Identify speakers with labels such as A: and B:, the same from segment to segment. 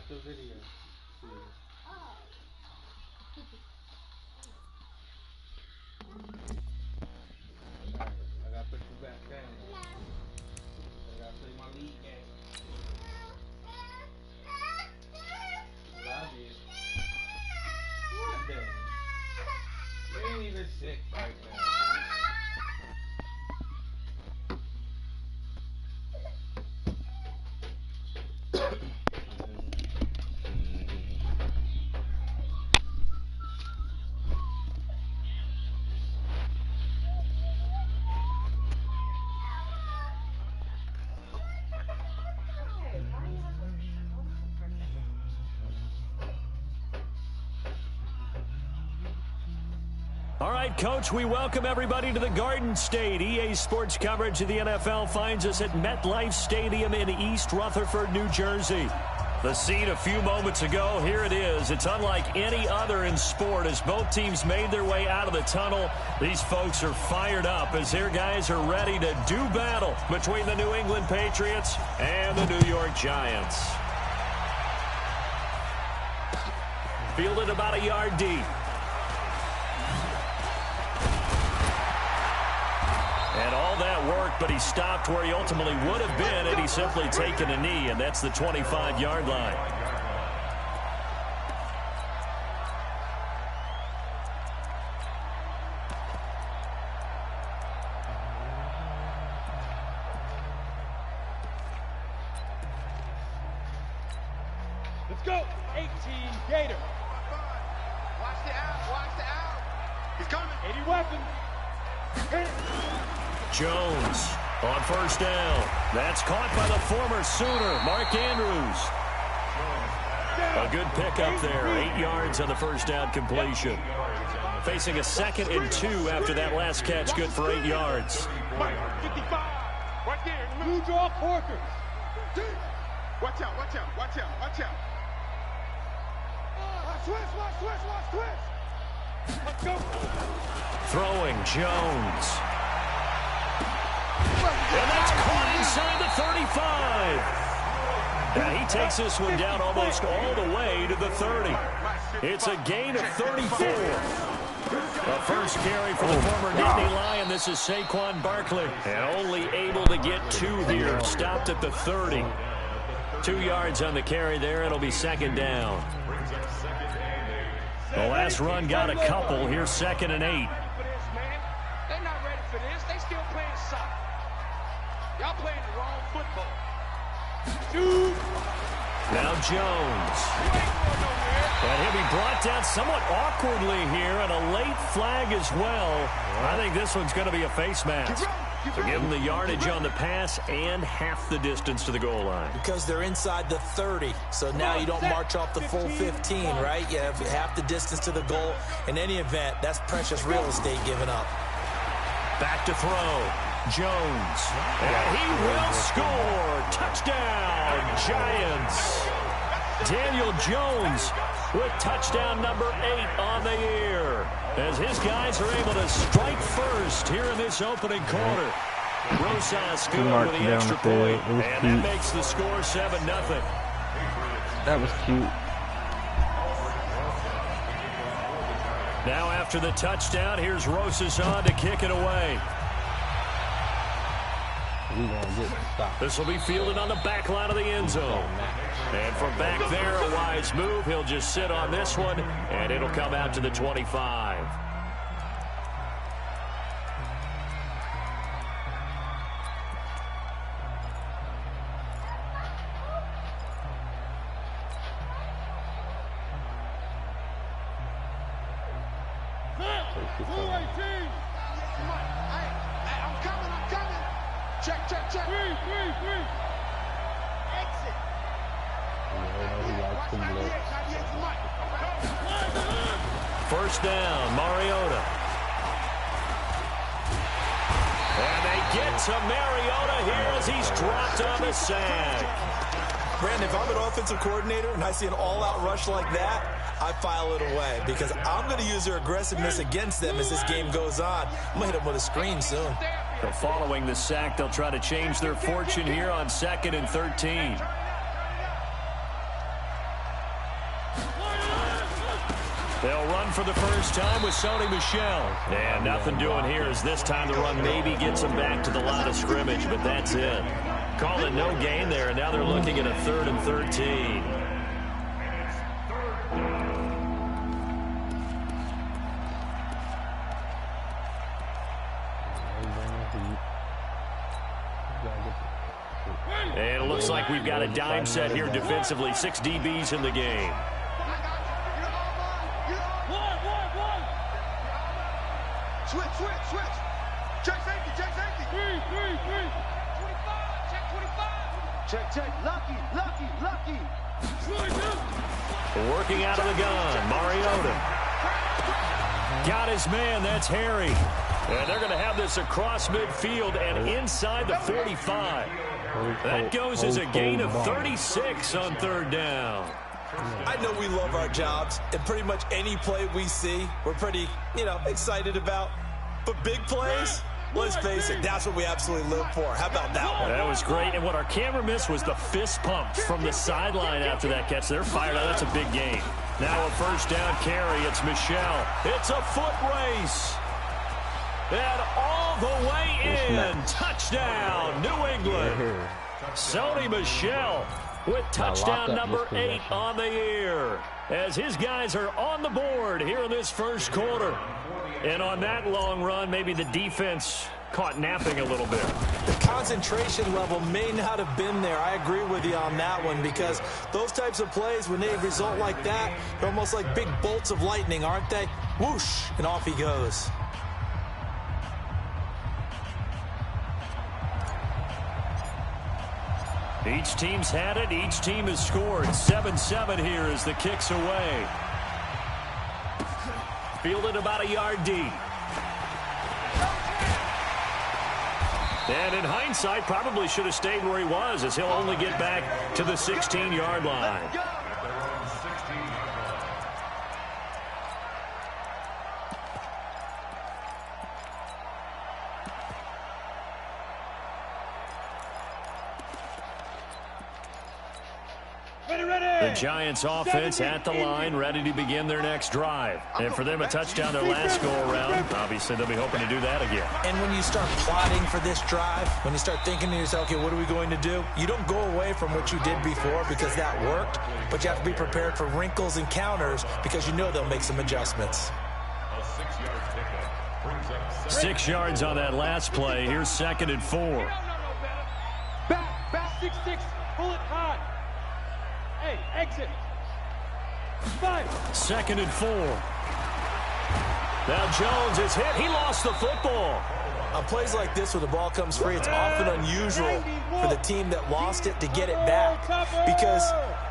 A: the video. Alright, I gotta put you back down. I gotta play my lead game. Well, I did. What the? You ain't even sick right now.
B: All right, Coach, we welcome everybody to the Garden State. EA Sports coverage of the NFL finds us at MetLife Stadium in East Rutherford, New Jersey. The scene a few moments ago, here it is. It's unlike any other in sport as both teams made their way out of the tunnel. These folks are fired up as their guys are ready to do battle between the New England Patriots and the New York Giants. Fielded about a yard deep. And all that work, but he stopped where he ultimately would have been had he simply taken a knee, and that's the 25-yard line.
C: Let's go. 18 Gator.
D: Watch the out. He's coming.
C: 80 weapons.
B: Jones on first down. That's caught by the former Sooner, Mark Andrews. A good pickup there. 8 yards on the first down completion. Facing a 2nd and 2 after that last catch, good for 8 yards.
C: 55. Right there. Blue draw Porker.
D: Watch out.
C: Watch twist. Let's go.
B: Throwing Jones. And that's caught inside the 35. Now he takes this one down almost all the way to the 30. It's a gain of 34. The first carry for the former Nittany Lion. This is Saquon Barkley. And only able to get 2 here. Stopped at the 30. 2 yards on the carry there. It'll be 2nd down. The last run got a couple. Here's 2nd and 8.
C: They're not ready for this. They still playing soccer. Y'all playing the wrong football. Dude.
B: Now Jones. And he'll be brought down somewhat awkwardly here, and a late flag as well. I think this one's going to be a face mask. So give him the yardage on the pass and half the distance to the goal line.
E: Because they're inside the 30, so now you don't march off the full 15, right? You have half the distance to the goal. In any event, that's precious real estate given up.
B: Back to throw. Jones. And he will score. Touchdown, Giants. Daniel Jones with touchdown number 8 on the year, as his guys are able to strike first here in this opening quarter. Rosas good with the extra point, and that makes the score 7-0.
A: That was cute.
B: Now after the touchdown, here's Rosas on to kick it away. This will be fielded on the back line of the end zone. And from back there, a wise move. He'll just sit on this one, and it'll come out to the 25.
C: Check. Three. Exit.
B: First down, Mariota. And they get to Mariota here as he's dropped on the sack.
E: Brandon, if I'm an offensive coordinator and I see an all-out rush like that, I file it away because I'm going to use their aggressiveness against them as this game goes on. I'm going to hit them with a screen soon.
B: So following the sack, they'll try to change their fortune here on 2nd and 13. They'll run for the first time with Sony Michel. And nothing doing here as this time the run maybe gets them back to the line of scrimmage, but that's it. Calling no gain there, and now they're looking at a 3rd and 13. And it looks like we've got a dime set here defensively. 6 DBs in the game.
D: Switch. Check safety. 3. 25. Check. Lucky.
B: Working out of the gun, Mariota. Got his man, that's Harry. And they're going to have this across midfield and inside the 45. That goes as a gain of 36 on 3rd down.
E: I know we love our jobs, and pretty much any play we see, we're pretty, excited about. But big plays, let's face it, that's what we absolutely live for. How about that one?
B: That was great, and what our camera missed was the fist pump from the sideline after that catch. They're fired out. That's a big gain. Now a 1st down carry. It's Michel. It's a foot race. And all the way in. Touchdown, New England. Sony Michel with touchdown number 8 on the year, as his guys are on the board here in this first quarter. And on that long run, maybe the defense caught napping a little bit.
E: The concentration level may not have been there. I agree with you on that one, because those types of plays, when they result like that, they're almost like big bolts of lightning, aren't they? Whoosh, and off he goes.
B: Each team's had it. Each team has scored. 7-7 here as the kick's away. Fielded about a yard deep. And in hindsight, probably should have stayed where he was, as he'll only get back to the 16-yard line. The Giants offense at the line, ready to begin their next drive. And for them, a touchdown their last go-around. Obviously, they'll be hoping to do that again.
E: And when you start plotting for this drive, when you start thinking to yourself, okay, what are we going to do? You don't go away from what you did before because that worked, but you have to be prepared for wrinkles and counters because you know they'll make some adjustments.
B: 6 yards on that last play. Here's 2nd and 4.
C: Back 6-6, pull it hard. Hey, exit. 5.
B: 2nd and 4. Now Jones is hit. He lost the football.
E: On plays like this where the ball comes free, it's often unusual for the team that lost it to get it back, because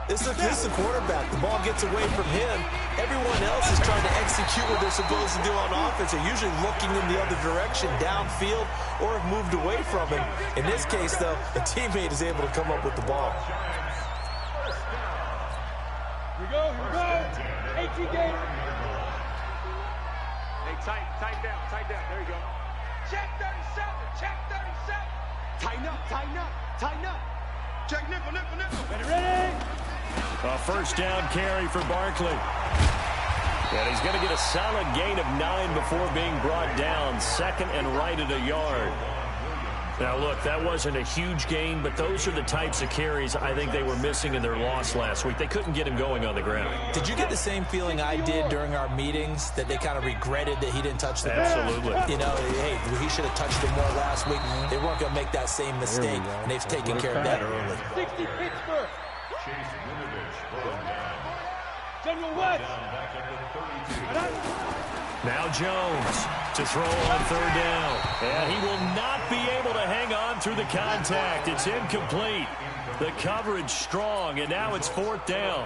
E: this is the quarterback. The ball gets away from him. Everyone else is trying to execute what they're supposed to do on offense. They're usually looking in the other direction, downfield, or have moved away from him. In this case, though, the teammate is able to come up with the ball.
C: Here we go. 18 game.
D: Hey, tighten down. There you go.
C: Check 37.
D: Tighten up. Check nickel.
C: Ready.
B: A 1st down carry for Barkley. And he's going to get a solid gain of 9 before being brought down. 2nd and right at a yard. Now, look, that wasn't a huge gain, but those are the types of carries I think they were missing in their loss last week. They couldn't get him going on the ground.
E: Did you get the same feeling I did during our meetings, that they kind of regretted that he didn't touch the ball?
B: Absolutely.
E: Hey, he should have touched it more last week. They weren't going to make that same mistake, and they've taken care of that early.
C: 60 Pittsburgh. General West.
B: Now Jones to throw on 3rd down. And he will not be able to hang on through the contact. It's incomplete. The coverage strong, and now it's 4th down.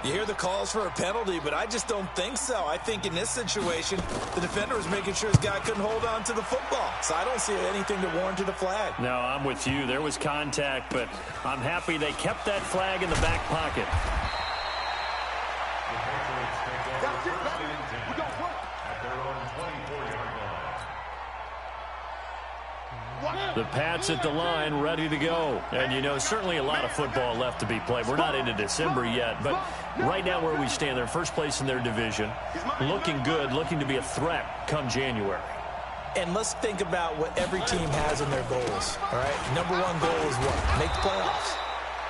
E: You hear the calls for a penalty, but I just don't think so. I think in this situation, the defender was making sure his guy couldn't hold on to the football. So I don't see anything that warranted a flag.
B: No, I'm with you. There was contact, but I'm happy they kept that flag in the back pocket.
D: That's it, baby. We got work.
F: At their own 24-yard line.
B: The Pats at the line, ready to go. And, you know, certainly a lot of football left to be played. We're not into December yet, but right now where we stand, they're first place in their division, looking good, looking to be a threat come January.
E: And let's think about what every team has in their goals, all right? Number one goal is what? Make the playoffs.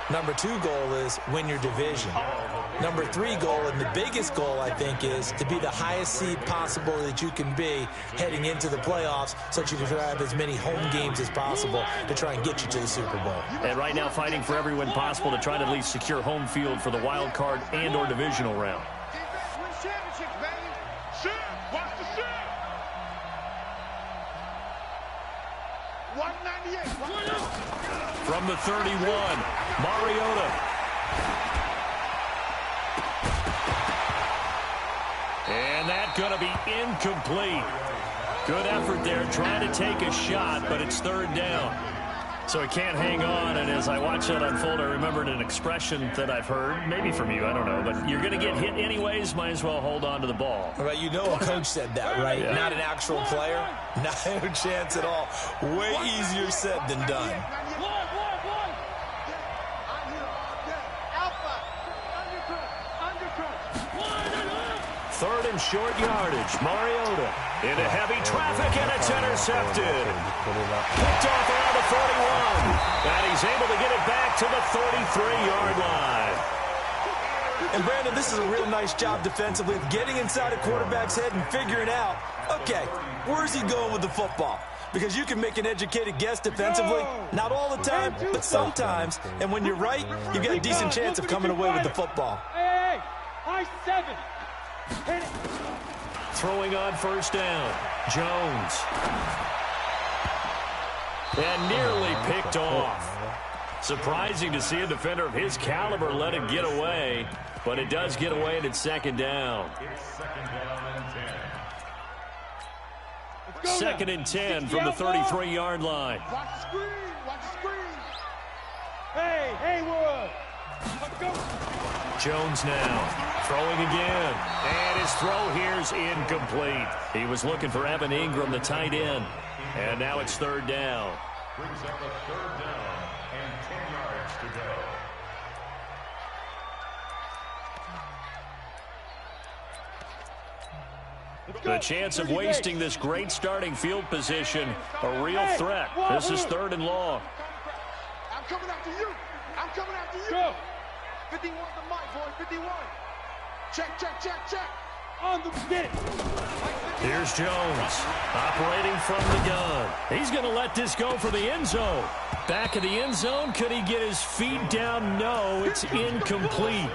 E: Number two goal is win your division. Number three goal, and the biggest goal, I think, is to be the highest seed possible that you can be heading into the playoffs so that you can have as many home games as possible to try and get you to the Super Bowl.
B: And right now fighting for every win possible to try to at least secure home field for the wild card and or divisional round. From the 31, Mariota. And that's going to be incomplete. Good effort there trying to take a shot, but it's third down. So he can't hang on, and as I watch that unfold, I remembered an expression that I've heard, maybe from you, I don't know, but you're going to get hit anyways, might as well hold on to the ball.
E: Right, you know a coach said that, right? Yeah. Not an actual player, not a chance at all. Way easier said than done.
B: Third and short yardage, Mariota into heavy traffic, and it's intercepted. Picked off around the 41, and he's able to get it back to the 33-yard line.
E: And, Brandon, this is a real nice job defensively of getting inside a quarterback's head and figuring out, okay, where's he going with the football? Because you can make an educated guess defensively, not all the time, but sometimes. And when you're right, you've got a decent chance of coming away with the football.
D: Hey, I-7.
B: Throwing on first down, Jones. And nearly picked off. Surprising to see a defender of his caliber let it get away, but it does get away, and it's second down. Second and 10 from the 33-yard line.
D: Watch the screen, watch the screen. Hey, Haywood. Let's go.
B: Jones now throwing again, and his throw here's incomplete. He was looking for Evan Ingram, the tight end, and now it's third down.
F: Brings up a third down and 10 yards to go.
B: The chance of wasting this great starting field position, a real threat. This is third and long.
D: I'm coming after you. I'm coming after you. Go. 51 the mic, boy. 51. Check, check, check, check. On the pit.
B: Here's Jones operating from the gun. He's going to let this go for the end zone. Back in the end zone. Could he get his feet down? No, it's incomplete.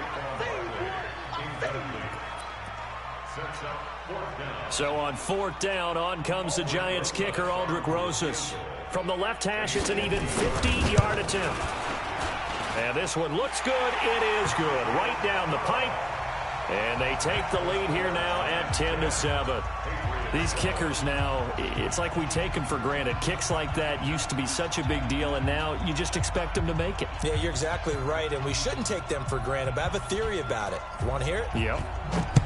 B: So on fourth down, on comes the Giants kicker, Aldrick Rosas. From the left hash, it's an even 50-yard attempt. And this one looks good. It is good. Right down the pipe. And they take the lead here now at 10-7. These kickers now, it's like we take them for granted. Kicks like that used to be such a big deal, and now you just expect them to make it.
E: Yeah, you're exactly right, and we shouldn't take them for granted, but I have a theory about it. You want to hear it?
B: Yep.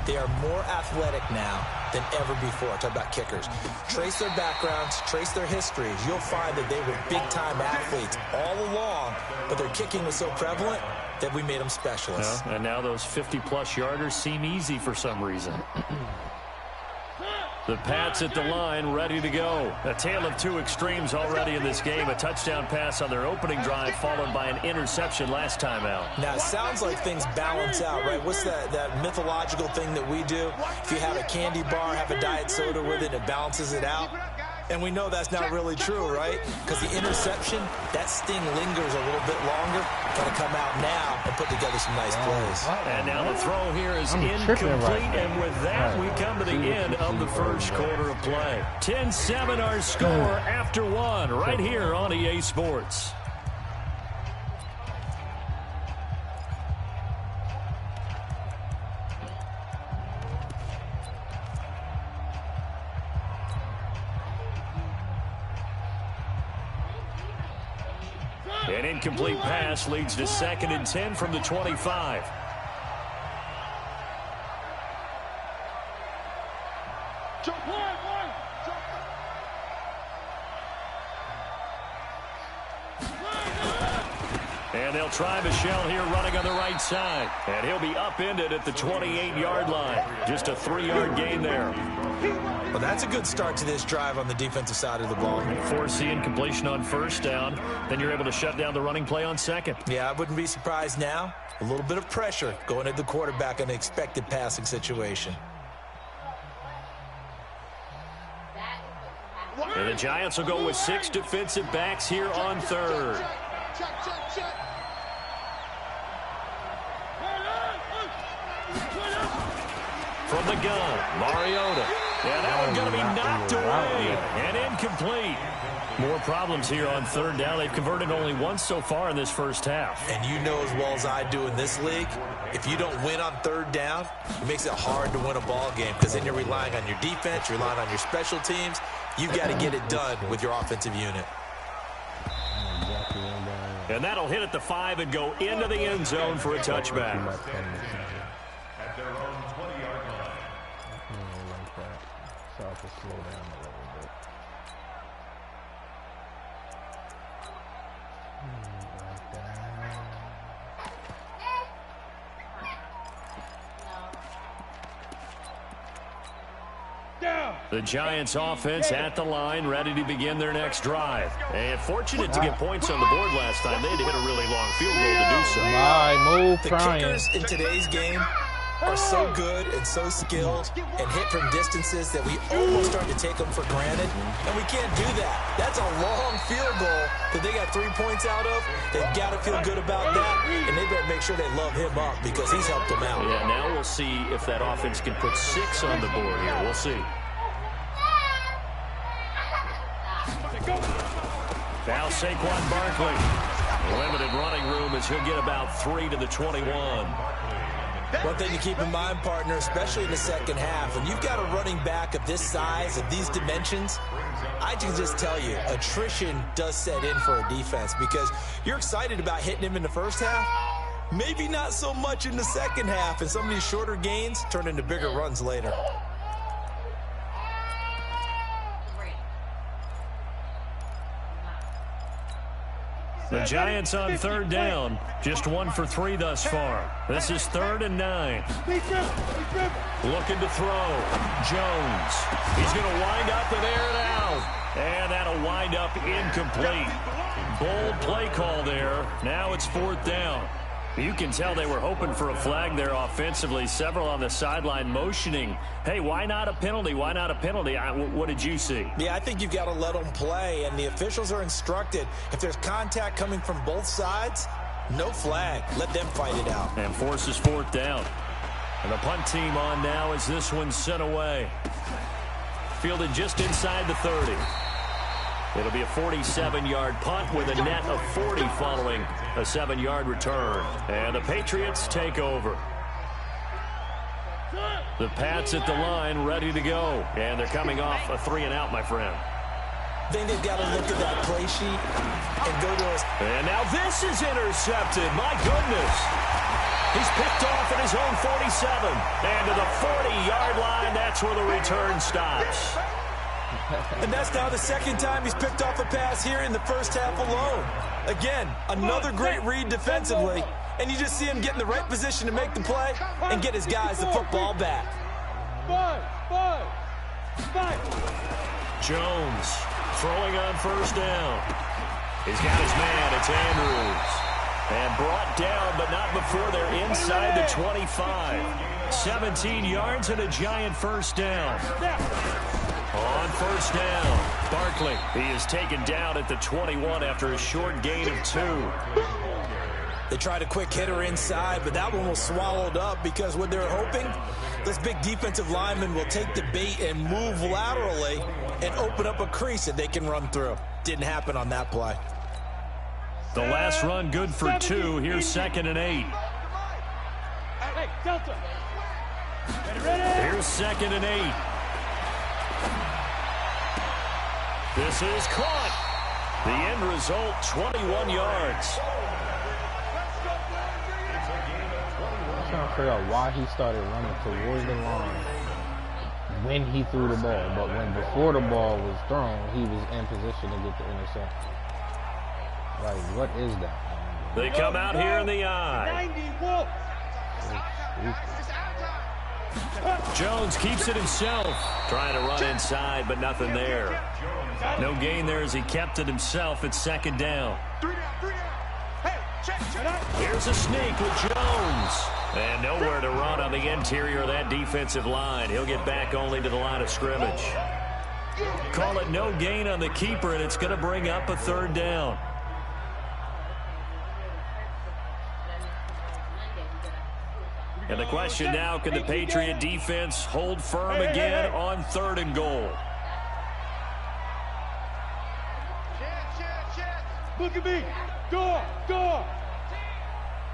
E: They are more athletic now than ever before. Talk about kickers. Trace their backgrounds, trace their histories. You'll find that they were big-time athletes all along, but their kicking was so prevalent that we made them specialists.
B: And now those 50-plus yarders seem easy for some reason. The Pats at the line, ready to go. A tale of two extremes already in this game. A touchdown pass on their opening drive, followed by an interception last time out.
E: Now, it sounds like things balance out, right? What's that mythological thing that we do? If you have a candy bar, have a diet soda with it, it balances it out. And we know that's not really true, right? Because the interception, that sting lingers a little bit longer. Got to come out now and put together some nice plays.
B: And now the throw here is incomplete. And with that, we come to the end of the first quarter of play. 10-7 our score after one right here on EA Sports. An incomplete pass leads to 2nd and 10 from the 25. And they'll try Michelle here running on the right side. And he'll be upended at the 28-yard line. Just a 3-yard gain there.
E: Well, that's a good start to this drive on the defensive side of the ball.
B: Force the incompletion on first down. Then you're able to shut down the running play on second.
E: Yeah, I wouldn't be surprised now. A little bit of pressure going at the quarterback in an expected passing situation.
B: And the Giants will go with 6 defensive backs here on third. From the gun, Mariota. Yeah, that one's going to be knocked away and incomplete. More problems here on third down. They've converted only once so far in this first half.
E: And you know as well as I do in this league, if you don't win on third down, it makes it hard to win a ball game because then you're relying on your defense, you're relying on your special teams. You've got to get it done with your offensive unit.
B: And that'll hit at the 5 and go into the end zone for a touchback.
F: At their own 20-yard line.
G: So I have to slow down a little bit.
B: The Giants offense at the line, ready to begin their next drive. And fortunate to get points on the board last time. They had to hit a really long field goal to do so.
G: All right, move,
E: The
G: trying.
E: kickers in today's game are so good and so skilled and hit from distances that we almost start to take them for granted, and we can't do that. That's a long field goal that they got 3 points out of. They've got to feel good about that, and they better make sure they love him up because he's helped them out.
B: Yeah, now we'll see if that offense can put 6 on the board here. We'll see. Now Saquon Barkley. Limited running room as he'll get about 3 to the 21.
E: One thing to keep in mind, partner, especially in the second half, when you've got a running back of this size, of these dimensions, I can just tell you, attrition does set in for a defense because you're excited about hitting him in the first half, maybe not so much in the second half, and some of these shorter gains turn into bigger runs later.
B: The Giants on third down, just 1 for 3 thus far. This is 3rd and 9. Looking to throw. Jones. He's going to wind up and air it out. And that'll wind up incomplete. Bold play call there. Now it's 4th down. You can tell they were hoping for a flag there offensively. Several on the sideline motioning, hey, why not a penalty? Why not a penalty? What did you see?
E: Yeah, I think you've got to let them play, and the officials are instructed. If there's contact coming from both sides, no flag. Let them fight it out.
B: And forces 4th down. And the punt team on now as this one's sent away. Fielded just inside the 30. It'll be a 47-yard punt with a net of 40 following a 7-yard return. And the Patriots take over. The Pats at the line ready to go. And they're coming off a 3-and-out, my friend.
E: I think they've got to look at that play sheet and go to us.
B: And now this is intercepted. My goodness. He's picked off at his own 47. And to the 40-yard line, that's where the return stops.
E: And that's now the second time he's picked off a pass here in the first half alone. Again, another great read defensively, and you just see him get in the right position to make the play and get his guys the football back.
B: Jones throwing on first down. He's got his man. It's Andrews. And brought down, but not before they're inside the 25. 17 yards and a Giant first down. On first down, Barkley. He is taken down at the 21 after a short gain of 2.
E: They tried a quick hitter inside, but that one was swallowed up because what they're hoping, this big defensive lineman will take the bait and move laterally and open up a crease that they can run through. Didn't happen on that play.
B: The last run good for 2. Here's 2nd and 8.
C: Hey, Delta.
B: Here's 2nd and 8. This is caught. The end result, 21 yards.
G: I'm trying to figure out why he started running towards the line when he threw the ball. But when before the ball was thrown, he was in position to get the interception. Like, what is that?
B: They come out here in the I. Jones keeps it himself. Trying to run inside, but nothing there. No gain there as he kept it himself. It's second down. Here's a sneak with Jones. And nowhere to run on the interior of that defensive line. He'll get back only to the line of scrimmage. Call it no gain on the keeper, and it's going to bring up a third down. And the question now, can the Patriot defense hold firm again on 3rd and goal?
D: Look at me. Go.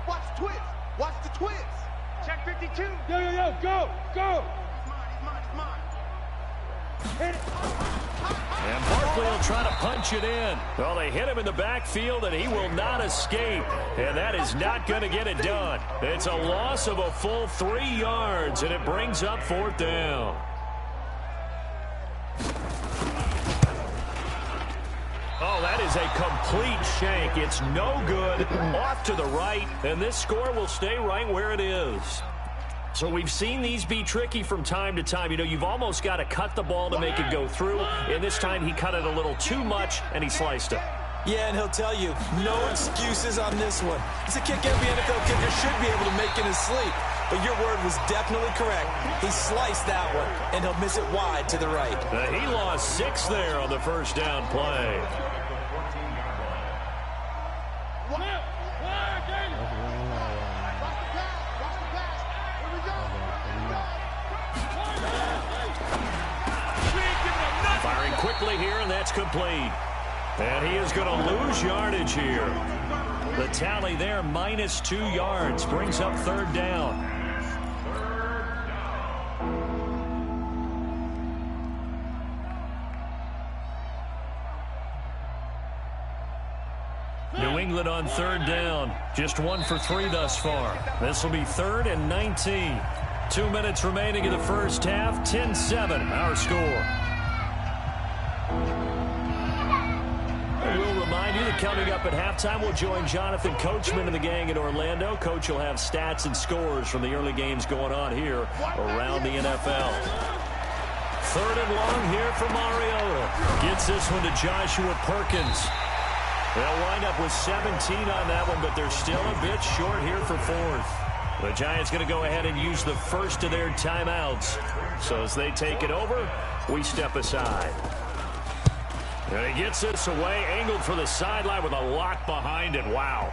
D: Watch the twins. Watch the twins. Check 52. Yo. Go. It's mine. Hit it.
B: And Barkley will try to punch it in. Well, they hit him in the backfield, and he will not escape. And that is not going to get it done. It's a loss of a full 3 yards, and it brings up 4th down. Oh, that is a complete shank. It's no good. Off to the right, and this score will stay right where it is. So we've seen these be tricky from time to time. You know, you've almost got to cut the ball to make it go through. And this time he cut it a little too much, and he sliced it.
E: Yeah, and he'll tell you, no excuses on this one. It's a kick every NFL kicker should be able to make in his sleep. But your word was definitely correct. He sliced that one, and he'll miss it wide to the right.
B: He lost 6 there on the first down play. Firing quickly here, and that's complete. And he is going to lose yardage here. The tally there, -2 yards, brings up 3rd down. New England on 3rd down. Just 1 for 3 thus far. This will be 3rd and 19. 2 minutes remaining in the first half. 10-7, our score. We'll remind you that coming up at halftime, we'll join Jonathan Coachman and the gang in Orlando. Coach will have stats and scores from the early games going on here around the NFL. 3rd and long here for Mariota. Gets this one to Joshua Perkins. They'll wind up with 17 on that one, but they're still a bit short here for 4th. The Giants going to go ahead and use the first of their timeouts. So as they take it over, we step aside. And he gets this away, angled for the sideline with a lock behind it. Wow.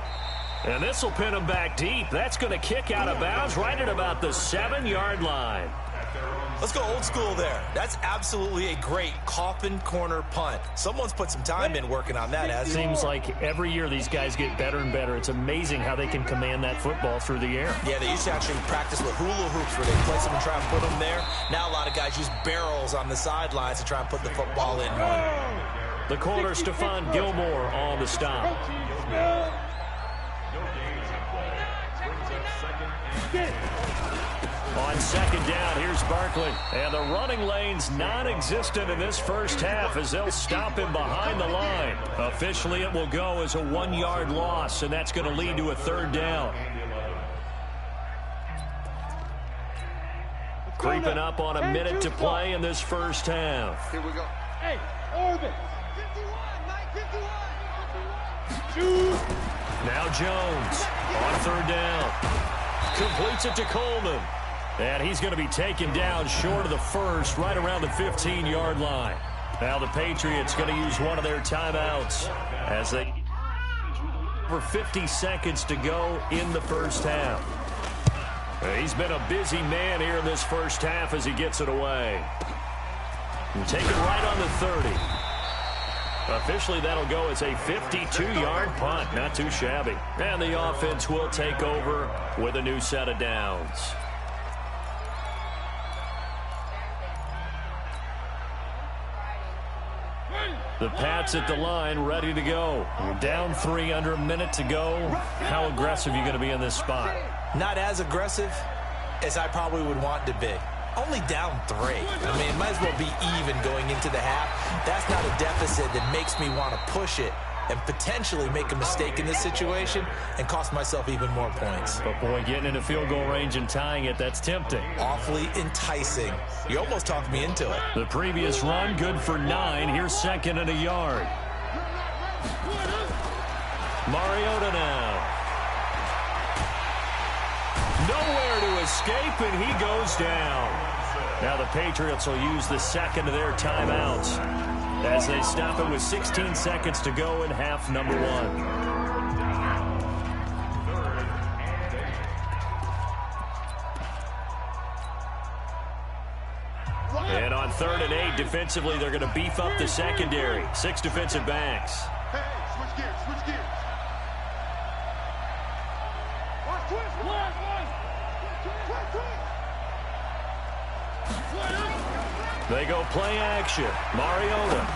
B: And this will pin him back deep. That's going to kick out of bounds right at about the 7-yard line.
E: Let's go old school there. That's absolutely a great coffin corner punt. Someone's put some time in working on that.
B: Seems like every year these guys get better and better. It's amazing how they can command that football through the air.
E: Yeah, they used to actually practice with hula hoops where they place them and try and put them there. Now a lot of guys use barrels on the sidelines to try and put the football in one.
B: The corner, Stephon Gilmore, on the stop. On 2nd down, here's Barkley. And the running lane's non-existent in this first half as they'll stop him behind the line. Officially, it will go as a 1-yard loss, and that's going to lead to a 3rd down. Creeping up on a minute to play in this first half.
D: Here we go.
C: Hey, Orbit.
D: 51.
B: Now Jones on 3rd down. Completes it to Coleman. And he's going to be taken down short of the first, right around the 15-yard line. Now the Patriots going to use one of their timeouts as they over 50 seconds to go in the first half. He's been a busy man here in this first half as he gets it away. And take it right on the 30. Officially, that'll go as a 52-yard punt. Not too shabby. And the offense will take over with a new set of downs. The Pats at the line, ready to go. You're down 3, under a minute to go. How aggressive are you going to be in this spot?
E: Not as aggressive as I probably would want to be. Only down 3. I mean, it might as well be even going into the half. That's not a deficit that makes me want to push it. and potentially make a mistake in this situation and cost myself even more points.
B: But boy, getting into field goal range and tying it, that's tempting.
E: Awfully enticing. You almost talked me into it.
B: The previous run, good for 9. Here's 2nd and a yard. Mariota now. Nowhere to escape, and he goes down. Now the Patriots will use the second of their timeouts as they stop it with 16 seconds to go in half number 1. And on 3rd and 8, defensively, they're going to beef up the secondary. 6 defensive backs.
D: Hey, switch gears, switch gears.
B: They go play action. Mariota.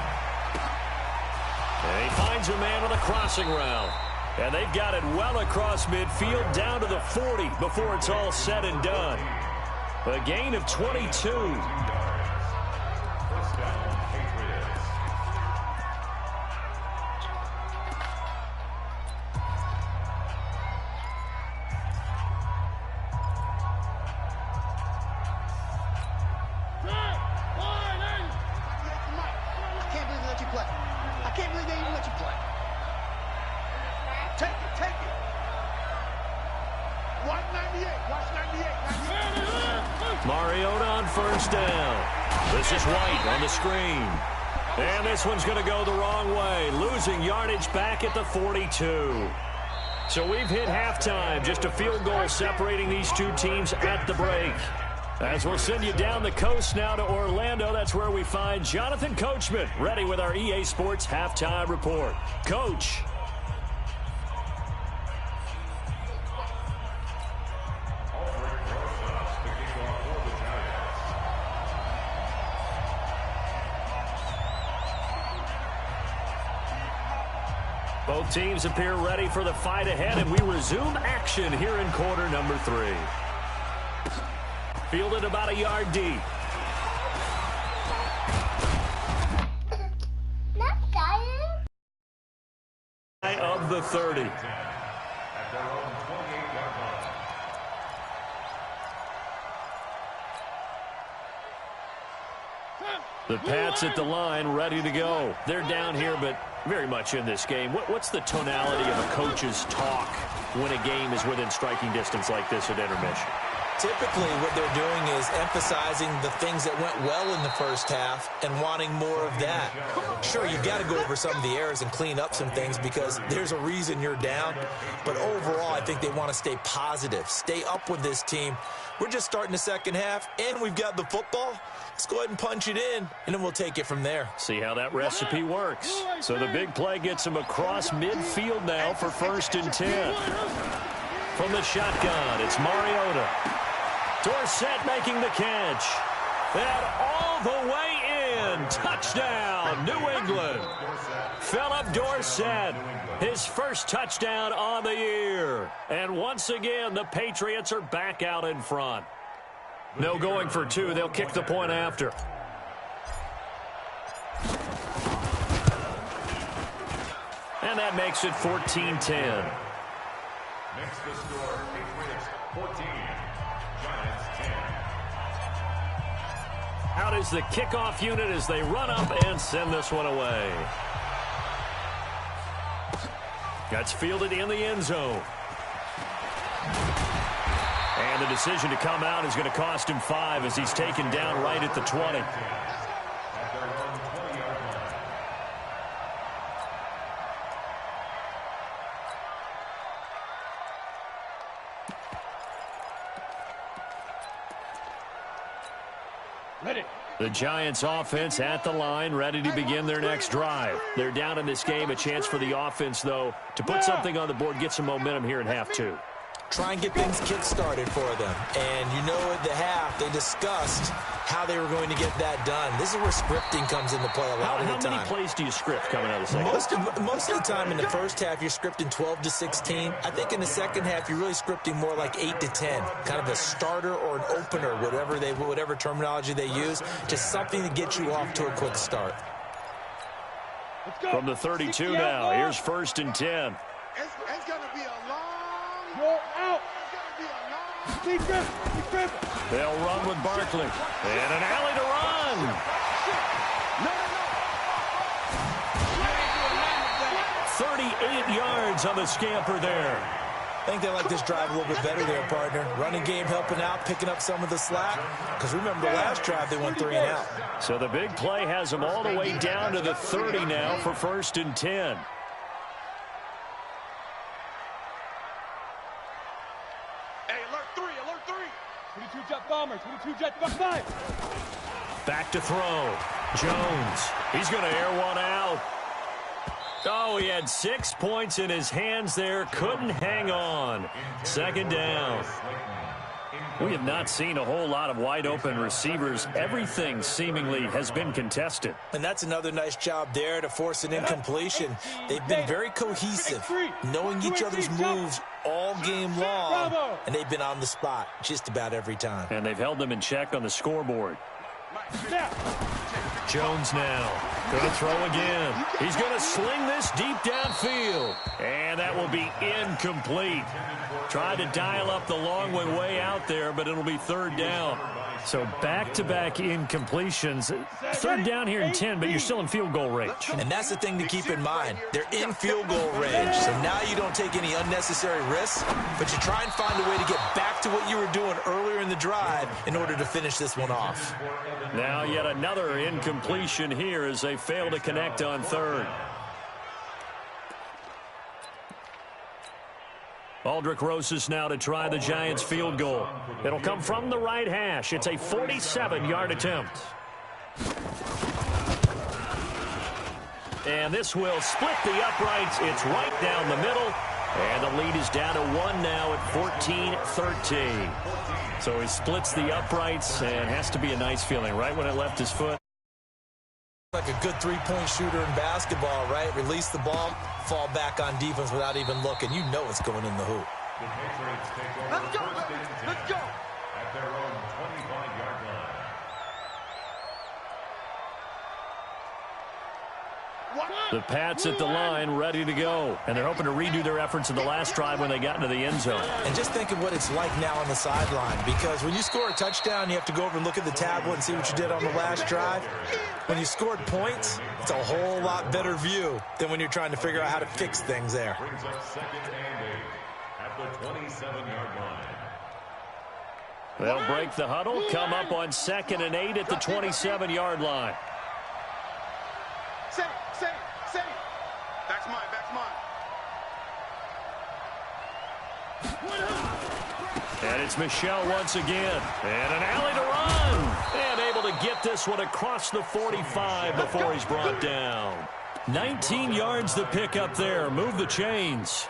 B: And he finds a man on the crossing route. And they've got it well across midfield down to the 40 before it's all said and done. A gain of 22. Mariota on 1st down. This is White on the screen. And this one's going to go the wrong way, losing yardage back at the 42. So we've hit halftime, just a field goal separating these two teams at the break. As we'll send you down the coast now to Orlando, that's where we find Jonathan Coachman, ready with our EA Sports Halftime Report. Coach. Both teams appear ready for the fight ahead, and we resume action here in quarter number 3. Fielded about a yard deep. Of the 30. The Pats at the line, ready to go. They're down here, but very much in this game. What's the tonality of a coach's talk when a game is within striking distance like this at intermission?
E: Typically, what they're doing is emphasizing the things that went well in the first half and wanting more of that. Sure, you've got to go over some of the errors and clean up some things because there's a reason you're down. But overall, I think they want to stay positive, stay up with this team. We're just starting the second half, and we've got the football. Let's go ahead and punch it in, and then we'll take it from there.
B: See how that recipe works. So the big play gets him across midfield now for 1st and 10. From the shotgun, it's Mariota. Dorsett making the catch. And all the way in. Touchdown, New England. Philip Dorsett, his first touchdown on the year. And once again, the Patriots are back out in front. No going for 2. They'll kick the point after. And that makes it 14-10.
F: Next to score, Patriots 14, Giants 10.
B: Out is the kickoff unit as they run up and send this one away. That's fielded in the end zone. And the decision to come out is going to cost him 5 as he's taken down right at the 20. The Giants offense at the line, ready to begin their next drive. They're down in this game. A chance for the offense, though, to put something on the board, get some momentum here in half 2.
E: Try and get things kick-started for them. And you know at the half, they discussed how they were going to get that done. This is where scripting comes into play a lot of the time.
B: How many plays do you script coming out of the second?
E: Most of the time in the first half, you're scripting 12 to 16. I think in the second half, you're really scripting more like 8 to 10. Kind of a starter or an opener, whatever terminology they use. Just something to get you off to a quick start.
B: From the 32 now, here's 1st and 10.
D: It's going to be a long...
A: Go out.
D: It's going to be a long...
B: They'll run with Barkley. And an alley to run. 38 yards on the scamper there.
E: I think they like this drive a little bit better there, partner. Running game helping out, picking up some of the slack. Because remember, the last drive, they went 3 and out.
B: So the big play has them all the way down to the 30 now for 1st and 10.
D: Hey, alert 3, alert 3.
A: 22 jet bomber, 22 jet bomber.
B: Back to throw. Jones. He's going to air one out. Oh, he had 6 points in his hands there. Couldn't hang on. 2nd down. We have not seen a whole lot of wide-open receivers. Everything seemingly has been contested.
E: And that's another nice job there to force an incompletion. They've been very cohesive, knowing each other's moves all game long, and they've been on the spot just about every time.
B: And they've held them in check on the scoreboard. Jones now. Going to throw again. He's going to sling this deep downfield. And that will be incomplete. Tried to dial up the long one way out there, but it'll be 3rd down. So back-to-back incompletions. 3rd down here in 10, but you're still in field goal range.
E: And that's the thing to keep in mind. They're in field goal range, so now you don't take any unnecessary risks, but you try and find a way to get back to what you were doing earlier in the drive in order to finish this one off.
B: Now yet another incompletion here as they fail to connect on 3rd. Aldrich Rosas now to try the Giants field goal. It'll come from the right hash. It's a 47-yard attempt. And this will split the uprights. It's right down the middle. And the lead is down to 1 now at 14-13. So he splits the uprights and has to be a nice feeling right when it left his foot.
E: Like a good three-point shooter in basketball, right? Release the ball, fall back on defense without even looking. You know it's going in the hoop.
D: Let's go, baby. Let's go.
F: At their own 25-yard line.
B: The Pats at the line, ready to go. And they're hoping to redo their efforts in the last drive when they got into the end zone.
E: And just think of what it's like now on the sideline, because when you score a touchdown, you have to go over and look at the tablet and see what you did on the last drive. When you scored points, it's a whole lot better view than when you're trying to figure out how to fix things there.
F: Brings up 2nd and 8 at the 27-yard line.
B: They'll break the huddle, come up on 2nd and 8 at the 27-yard line.
D: Say, back's mine, back's mine.
B: And it's Michel once again. And an alley to run. And able to get this one across the 45 before he's brought down. 19 yards to pick up there. Move the chains.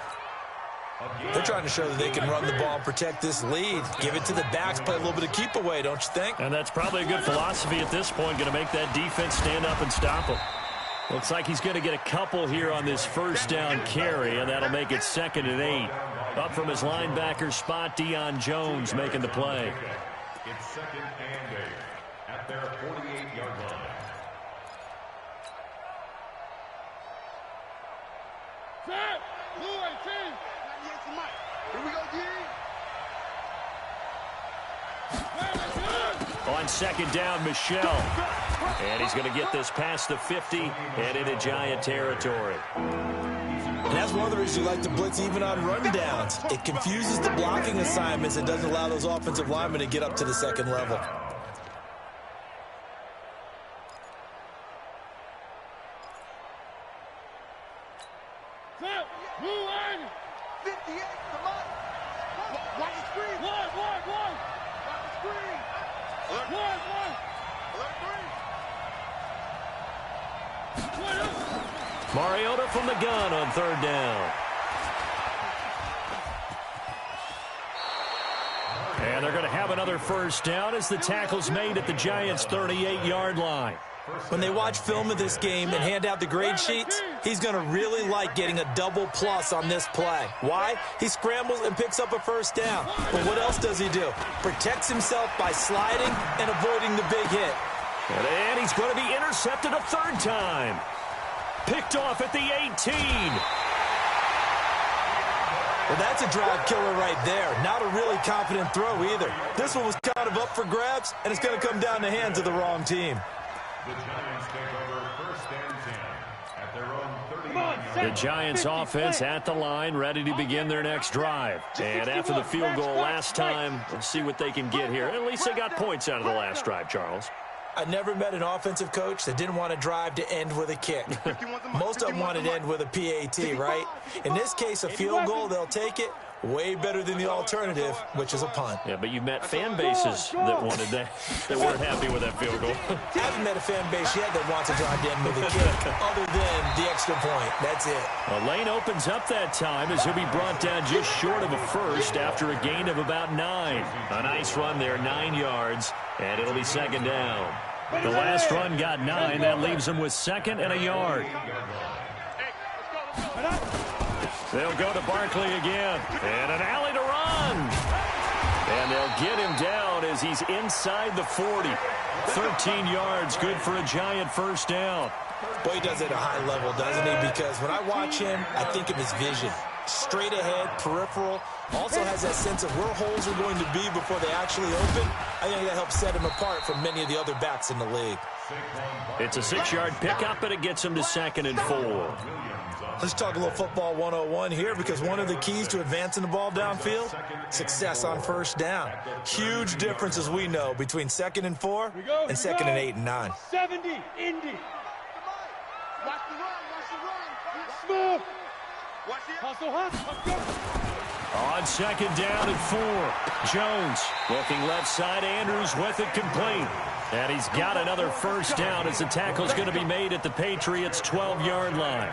E: They're trying to show that they can run the ball and protect this lead. Give it to the backs, play a little bit of keep away, don't you think?
B: And that's probably a good philosophy at this point. Going to make that defense stand up and stop them. Looks like he's going to get a couple here on this 1st down carry, and that'll make it 2nd and 8. Up from his linebacker spot, Deion Jones making the play.
F: It's 2nd and 8 at their 48-yard line.
D: Set! Blue 18! Here we go, D!
B: On 2nd down, Michel. And he's going to get this past the 50 and into Giant territory.
E: And that's one of the reasons you like to blitz even on rundowns. It confuses the blocking assignments and doesn't allow those offensive linemen to get up to the 2nd level.
D: Set! Blue 58, come on! Watch the screen! One! Watch the screen! Alert! Alert 3!
B: Mariota from the gun on 3rd down. And they're going to have another 1st down as the tackle's made at the Giants' 38-yard line.
E: When they watch film of this game and hand out the grade sheets, he's going to really like getting a double plus on this play. Why? He scrambles and picks up a 1st down. But what else does he do? Protects himself by sliding and avoiding the big hit.
B: And he's going to be intercepted a 3rd time. Picked off at the 18.
E: Well, that's a drive killer right there. Not a really confident throw either. This one was kind of up for grabs, and it's going to come down the hands of the wrong team.
F: The Giants take over first and 10 at their own 30.
B: The Giants offense at the line, ready to begin their next drive. And after the field goal last time, let's see what they can get here. At least they got points out of the last drive, Charles.
E: I never met an offensive coach that didn't want to drive to end with a kick. Most of them want to end with a PAT, right? In this case, a field goal, they'll take it. Way better than the alternative, which is a punt.
B: Yeah, but you've met fan bases that wanted that weren't happy with that field goal.
E: I haven't met a fan base yet that wants to drive to end with a kick, other than the extra point. That's it.
B: A lane opens up that time as he'll be brought down just short of a first after a gain of about 9. A nice run there, 9 yards, and it'll be second down. The last run got 9. That leaves him with second and a yard. They'll go to Barkley again. And an alley to run. And they'll get him down as he's inside the 40. 13 yards, good for a Giant first down.
E: Boy, he does it at a high level, doesn't he? Because when I watch him, I think of his vision. Straight ahead, peripheral. Also has that sense of where holes are going to be before they actually open. I think that helps set him apart from many of the other backs in the league.
B: It's a 6-yard pickup, and it gets him to second and 4.
E: Let's talk a little football 101 here, because one of the keys to advancing the ball downfield, success on first down. Huge difference, as we know, between 2nd and 4 and 2nd and 8 and 9.
D: 70, Indy. Watch the run, smooth. Hustle,
B: On second down and 4. Jones looking left side. Andrews with it complete. And he's got another first down as the tackle's going to be made at the Patriots' 12-yard line.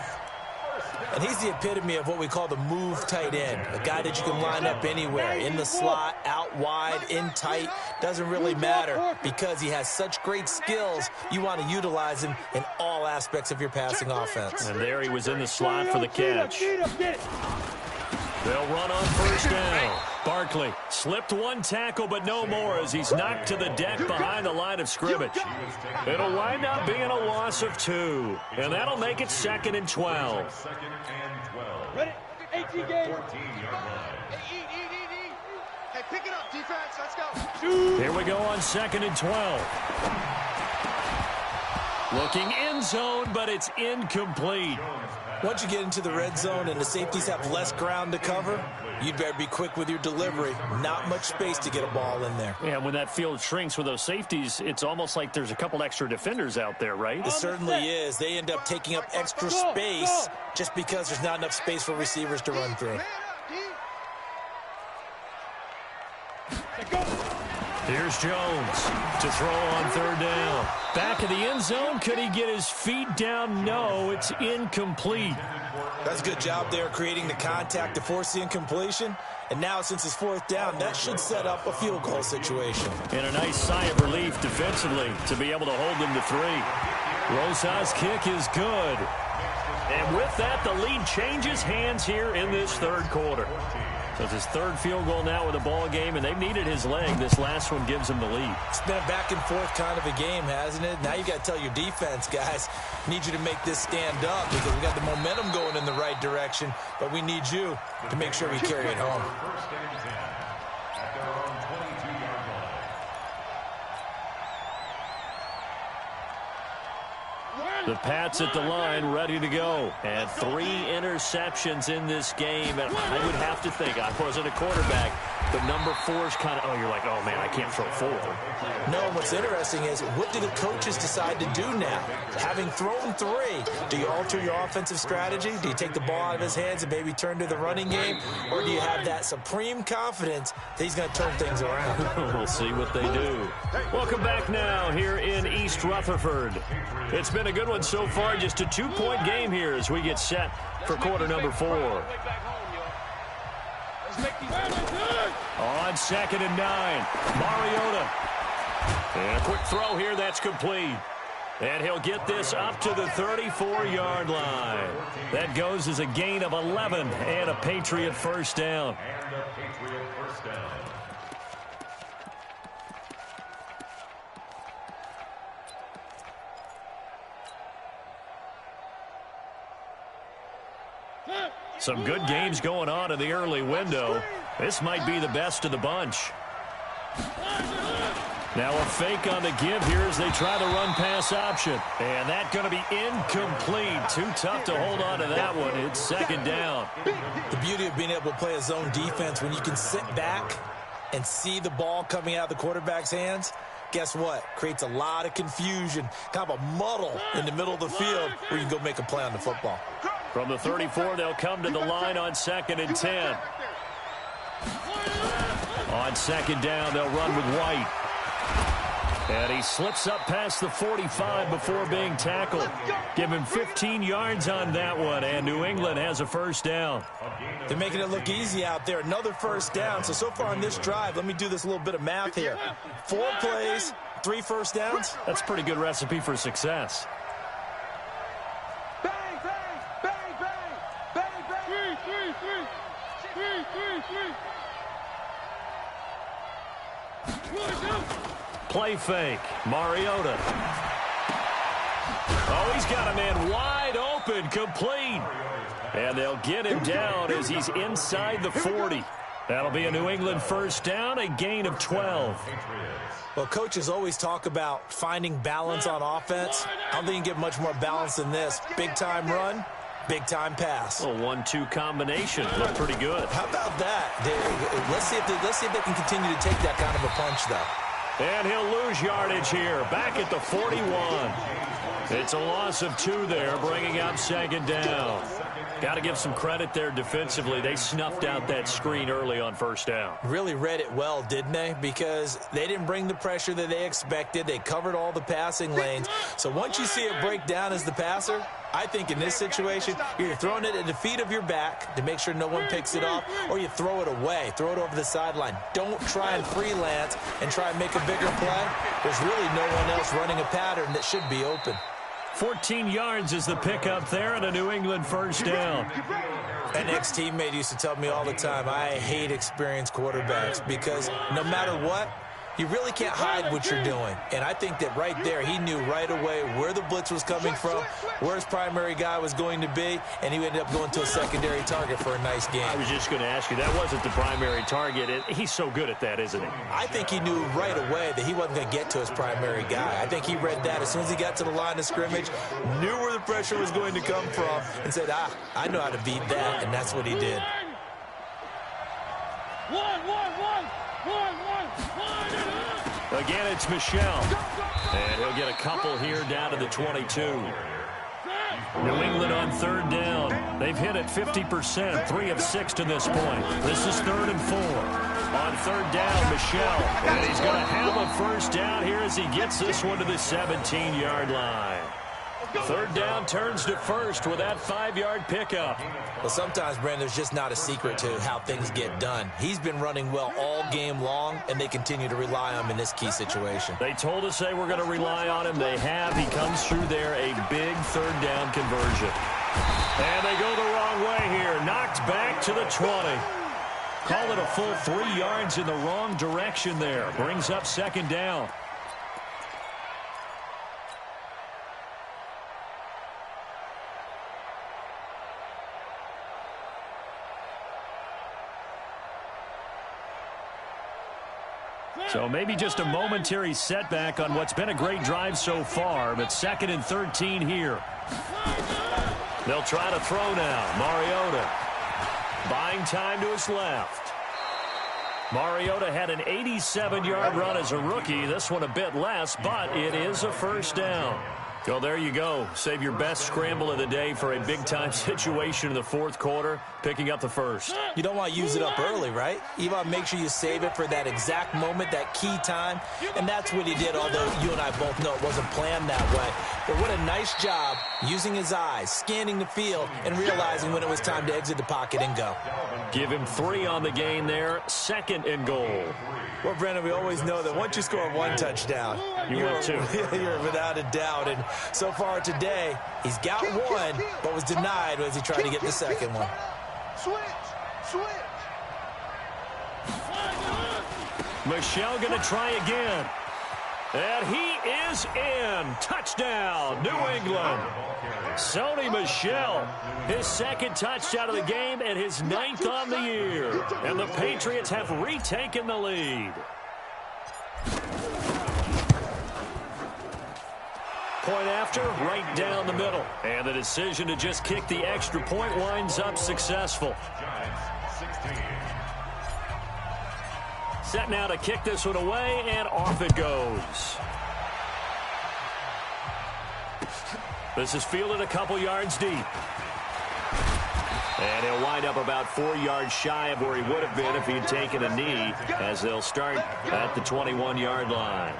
E: And he's the epitome of what we call the move tight end, a guy that you can line up anywhere, in the slot, out wide, in tight, doesn't really matter because he has such great skills. You want to utilize him in all aspects of your passing offense.
B: And there he was in the slot for the catch. They'll run on first down. Barkley slipped one tackle, but no more as he's knocked to the deck behind the line of scrimmage. It'll wind up being a loss of 2, and that'll make it 2nd and 12.
D: Ready? 18 game.
C: Hey, pick it up, defense. Let's go.
B: Here we go on 2nd and 12. Looking end zone, but it's incomplete.
E: Once you get into the red zone and the safeties have less ground to cover, you'd better be quick with your delivery. Not much space to get a ball in there.
B: Yeah, when that field shrinks with those safeties, it's almost like there's a couple extra defenders out there, right?
E: It certainly is. They end up taking up extra space just because there's not enough space for receivers to run through.
B: Here's Jones to throw on third down. Back of the end zone. Could he get his feet down? No, it's incomplete.
E: That's a good job there creating the contact to force the incompletion. And now, since it's 4th down, that should set up a field goal situation.
B: And a nice sigh of relief defensively to be able to hold them to 3. Rosa's kick is good. And with that, the lead changes hands here in this third quarter. So it's his 3rd field goal now with a ball game, and they've needed his leg. This last one gives him the lead.
E: It's been a back-and-forth kind of a game, hasn't it? Now you got to tell your defense, guys, need you to make this stand up because we got the momentum going in the right direction, but we need you to make sure we carry it home.
B: The Pats at the line, ready to go. And 3 interceptions in this game. And I would have to think, I wasn't a quarterback, but number 4 is kind of, oh, you're like, oh, man, I can't throw 4.
E: No, and what's interesting is, what do the coaches decide to do now? Having thrown 3, do you alter your offensive strategy? Do you take the ball out of his hands and maybe turn to the running game? Or do you have that supreme confidence that he's going to turn things around?
B: We'll see what they do. Welcome back now here in East Rutherford. It's been a good one so far, just a 2-point game here as we get set for quarter number 4. On 2nd and 9, Mariota. And a quick throw here, that's complete. And he'll get this up to the 34-yard line. That goes as a gain of 11 and a Patriot first down. Some good games going on in the early window. This might be the best of the bunch. Now a fake on the give here as they try the run-pass option. And that's going to be incomplete. Too tough to hold on to that one. It's second down.
E: The beauty of being able to play a zone defense when you can sit back and see the ball coming out of the quarterback's hands, guess what? Creates a lot of confusion, kind of a muddle in the middle of the field where you can go make a play on the football.
B: From the 34, they'll come to the line on 2nd and 10. On second down, they'll run with White. And he slips up past the 45 before being tackled. Give him 15 yards on that one, and New England has a first down.
E: They're making it look easy out there. Another first down. So far on this drive, let me do this little bit of math here. 4 plays, 3 first downs.
B: That's a pretty good recipe for success.
D: Bang, bang, bang, bang, bang, bang. 3.
B: Play fake. Mariota. Oh, he's got a man wide open, complete. And they'll get him down as he's inside the 40. That'll be a New England first down, a gain of 12.
E: Well, coaches always talk about finding balance on offense. I don't think you can get much more balance than this. Big-time run, big-time pass.
B: A 1-2 combination. Looked pretty good.
E: How about that? Let's see if they can continue to take that kind of a punch, though.
B: And he'll lose yardage here, back at the 41. It's a loss of 2 there, bringing up second down. Got to give some credit there defensively. They snuffed out that screen early on first down.
E: Really read it well, didn't they? Because they didn't bring the pressure that they expected. They covered all the passing lanes. So once you see it break down as the passer, I think in this situation, you're throwing it at the feet of your back to make sure no one picks it off, or you throw it away, throw it over the sideline. Don't try and freelance and try and make a bigger play. There's really no one else running a pattern that should be open.
B: 14 yards is the pickup there and a New England first down.
E: An ex-teammate used to tell me all the time, I hate experienced quarterbacks because no matter what, you really can't hide what you're doing. And I think that right there, he knew right away where the blitz was coming from, where his primary guy was going to be, and he ended up going to a secondary target for a nice game.
B: I was just going to ask you, that wasn't the primary target. He's so good at that, isn't he?
E: I think he knew right away that he wasn't going to get to his primary guy. I think he read that as soon as he got to the line of scrimmage, knew where the pressure was going to come from, and said, I know how to beat that, and that's what he did.
B: Again, it's Michel. And he'll get a couple here down to the 22. New England on third down. They've hit it 50%, 3 of 6 to this point. This is 3rd and 4. On third down, Michel. And he's going to have a first down here as he gets this one to the 17-yard line. Third down turns to first with that 5-yard pickup.
E: Well, sometimes, Brandon, there's just not a secret to how things get done. He's been running well all game long, and they continue to rely on him in this key situation.
B: They told us they were going to rely on him. They have. He comes through there, a big third down conversion. And they go the wrong way here. Knocked back to the 20. Call it a full 3 yards in the wrong direction there. Brings up second down. So maybe just a momentary setback on what's been a great drive so far, but 2nd and 13 here. They'll try to throw now. Mariota buying time to his left. Mariota had an 87-yard run as a rookie. This one a bit less, but it is a first down. Well, there you go. Save your best scramble of the day for a big-time situation in the 4th quarter, picking up the first.
E: You don't want to use it up early, right? You want to make sure you save it for that exact moment, that key time, and that's what he did, although you and I both know it wasn't planned that way. But what a nice job using his eyes, scanning the field, and realizing when it was time to exit the pocket and go.
B: Give him 3 on the gain there, 2nd and goal.
E: Well, Brandon, we always know that once you score 1 touchdown, you're
B: 2.
E: You're without a doubt. And so far today, he's got 1, but was denied as he tried to get the second one.
D: Switch.
B: Michel going to try again. And he is in. Touchdown, New England. Sony Michel, his second touchdown of the game and his 9th on the year. And the Patriots have retaken the lead. Point after, right down the middle. And the decision to just kick the extra point winds up successful. Set now to kick this one away, and off it goes. This is fielded a couple yards deep. And he'll wind up about 4 yards shy of where he would have been if he had taken a knee, as they'll start at the 21-yard line.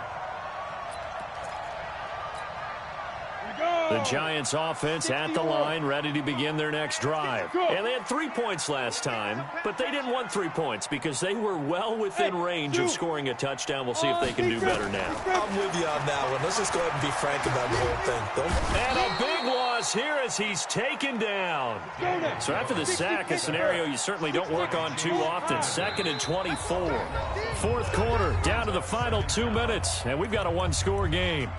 B: The Giants offense at the line, ready to begin their next drive. And they had 3 points last time, but they didn't want 3 points because they were well within range of scoring a touchdown. We'll see if they can do better now.
E: I'm with you on that one. Let's just go ahead and be frank about the whole thing.
B: And a big loss here as he's taken down. So after the sack, a scenario you certainly don't work on too often. 2nd and 24. Fourth quarter, down to the final 2 minutes, and we've got a one-score game.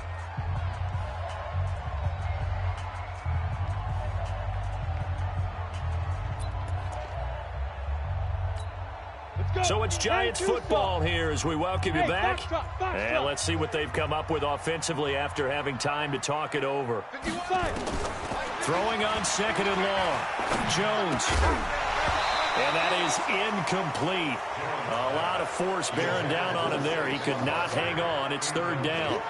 B: So it's Giants football here as we welcome you back. And let's see what they've come up with offensively after having time to talk it over. Throwing on 2nd and long. Jones. And that is incomplete. A lot of force bearing down on him there. He could not hang on. It's 3rd down.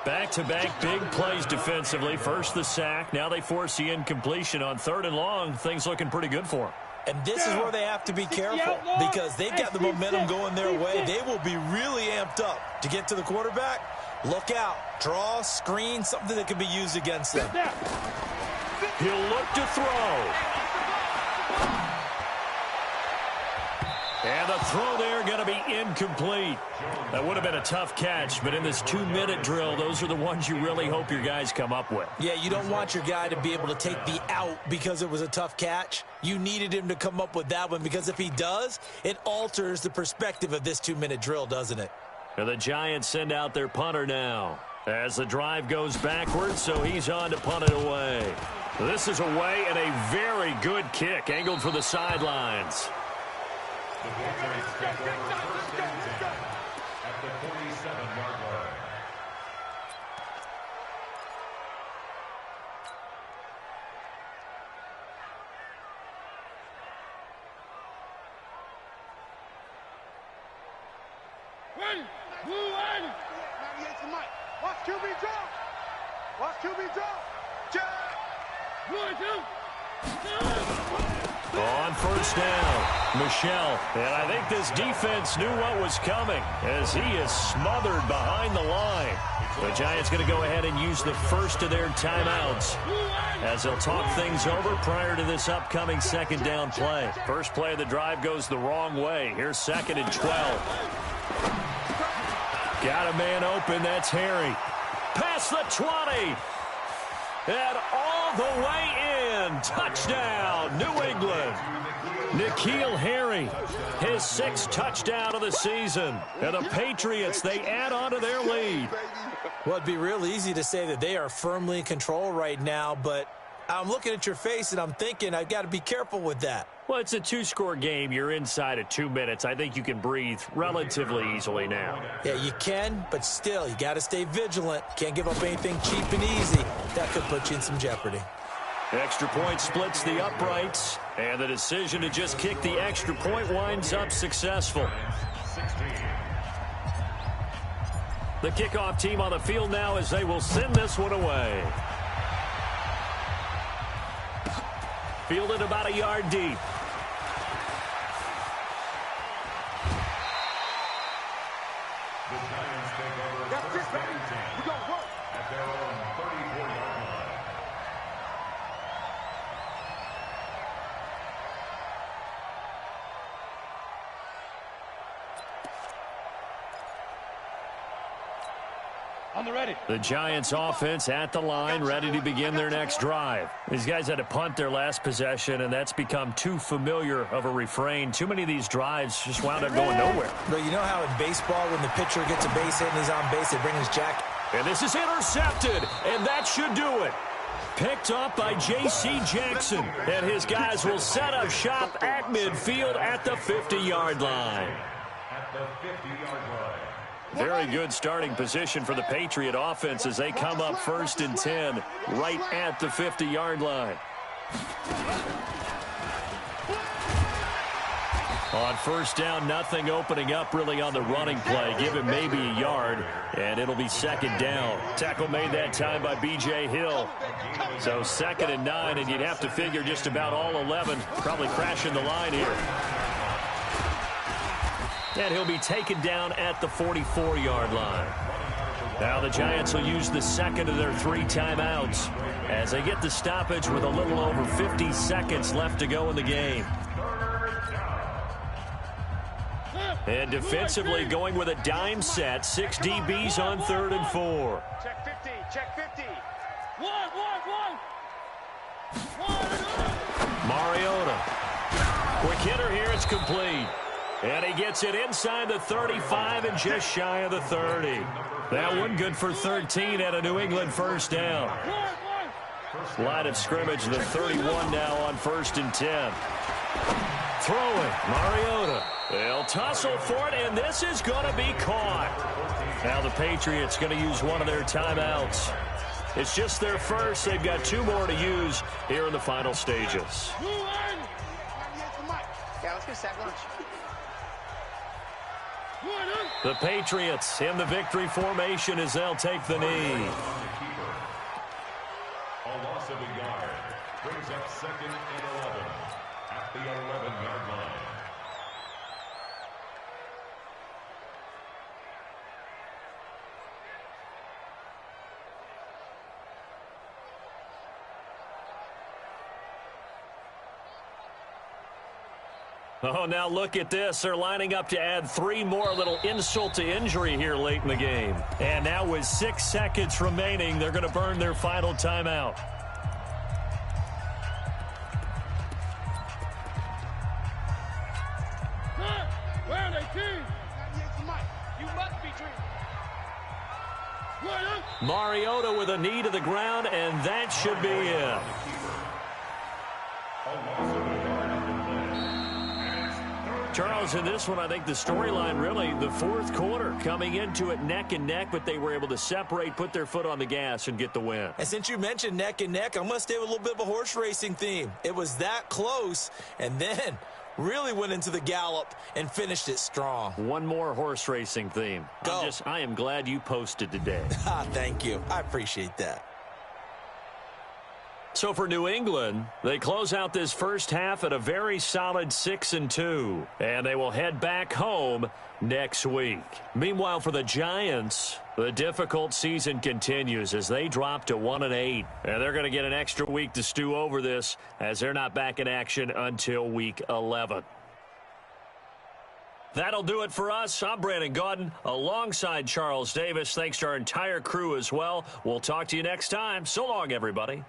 B: Back-to-back big plays defensively. First the sack. Now they force the incompletion on 3rd and long. Things looking pretty good for them.
E: And this is where they have to be careful because they've got the momentum going their way. They will be really amped up to get to the quarterback. Look out. Draw, screen, something that can be used against them.
B: He'll look to throw. And the throw there going to be incomplete. That would have been a tough catch, but in this 2-minute drill, those are the ones you really hope your guys come up with.
E: Yeah, you don't want your guy to be able to take the out because it was a tough catch. You needed him to come up with that one because if he does, it alters the perspective of this 2-minute drill, doesn't it?
B: And the Giants send out their punter now as the drive goes backwards, so he's on to punt it away. This is away and a very good kick, angled for the sidelines.
F: The Bulldogs take over 1st and 10 at the 47-yard line.
D: Ready? Blue ready. 98 to Mike. Watch QB drop. Watch QB drop. Check. Blue 2.
B: On 1st down, Michel. And I think this defense knew what was coming as he is smothered behind the line. The Giants going to go ahead and use the first of their timeouts as they'll talk things over prior to this upcoming 2nd down play. First play of the drive goes the wrong way. Here's 2nd and 12. Got a man open. That's Harry. Past the 20. And all the way in. Touchdown, New England. N'Keal Harry, his 6th touchdown of the season. And the Patriots, they add on to their lead.
E: Well, it'd be real easy to say that they are firmly in control right now, but I'm looking at your face and I'm thinking I've got to be careful with that.
B: Well, it's a 2-score game. You're inside of 2 minutes. I think you can breathe relatively easily now.
E: Yeah, you can, but still, you got to stay vigilant. Can't give up anything cheap and easy. That could put you in some jeopardy.
B: Extra point splits the uprights, and the decision to just kick the extra point winds up successful. The kickoff team on the field now as they will send this one away. Fielded about a yard deep.
F: The Giants take over 1st and 10 at their own 34-yard line.
A: On the ready.
B: The Giants offense at the line, ready to begin their next drive. These guys had to punt their last possession, and that's become too familiar of a refrain. Too many of these drives just wound up going nowhere.
E: But you know how in baseball, when the pitcher gets a base hit and he's on base, they bring his jacket.
B: And this is intercepted, and that should do it. Picked up by J.C. Jackson, and his guys will set up shop at midfield at the 50-yard line.
F: At the 50-yard line.
B: Very good starting position for the Patriot offense as they come up 1st and 10 right at the 50-yard line. On 1st down, nothing opening up really on the running play. Give him maybe a yard, and it'll be 2nd down. Tackle made that time by B.J. Hill. So 2nd and 9, and you'd have to figure just about all 11 probably crashing the line here. And he'll be taken down at the 44-yard line. Now the Giants will use the 2nd of their 3 timeouts as they get the stoppage with a little over 50 seconds left to go in the game. And defensively going with a dime set, 6 DBs on 3rd and 4.
C: Check 50, check 50.
B: Mariota. Quick hitter here, it's complete. And he gets it inside the 35 and just shy of the 30. That one good for 13 at a New England 1st down. Line of scrimmage, the 31 now on 1st and 10. Throwing, Mariota. They'll tussle for it, and this is going to be caught. Now the Patriots going to use one of their timeouts. It's just their first. They've got 2 more to use here in the final stages.
C: Yeah, let's get sack lunch.
B: The Patriots in the victory formation as they'll take the knee.
F: A loss of a yard brings up 2nd and 11 at the 11-yard line.
B: Oh, now look at this. They're lining up to add 3 more, little insult to injury here late in the game. And now with 6 seconds remaining, they're going to burn their final timeout.
C: You must be dreaming.
B: Mariota with a knee to the ground, and that should be it. Charles, in this one, I think the storyline really, the 4th quarter, coming into it neck and neck, but they were able to separate, put their foot on the gas, and get the win.
E: And since you mentioned neck and neck, I'm going to stay with a little bit of a horse racing theme. It was that close, and then really went into the gallop and finished it strong.
B: One more horse racing theme.
E: Go.
B: I am glad you posted today.
E: Thank you. I appreciate that.
B: So for New England, they close out this first half at a very solid 6-2, and they will head back home next week. Meanwhile, for the Giants, the difficult season continues as they drop to 1-8, and they're going to get an extra week to stew over this as they're not back in action until week 11. That'll do it for us. I'm Brandon Gaudin alongside Charles Davis. Thanks to our entire crew as well. We'll talk to you next time. So long, everybody.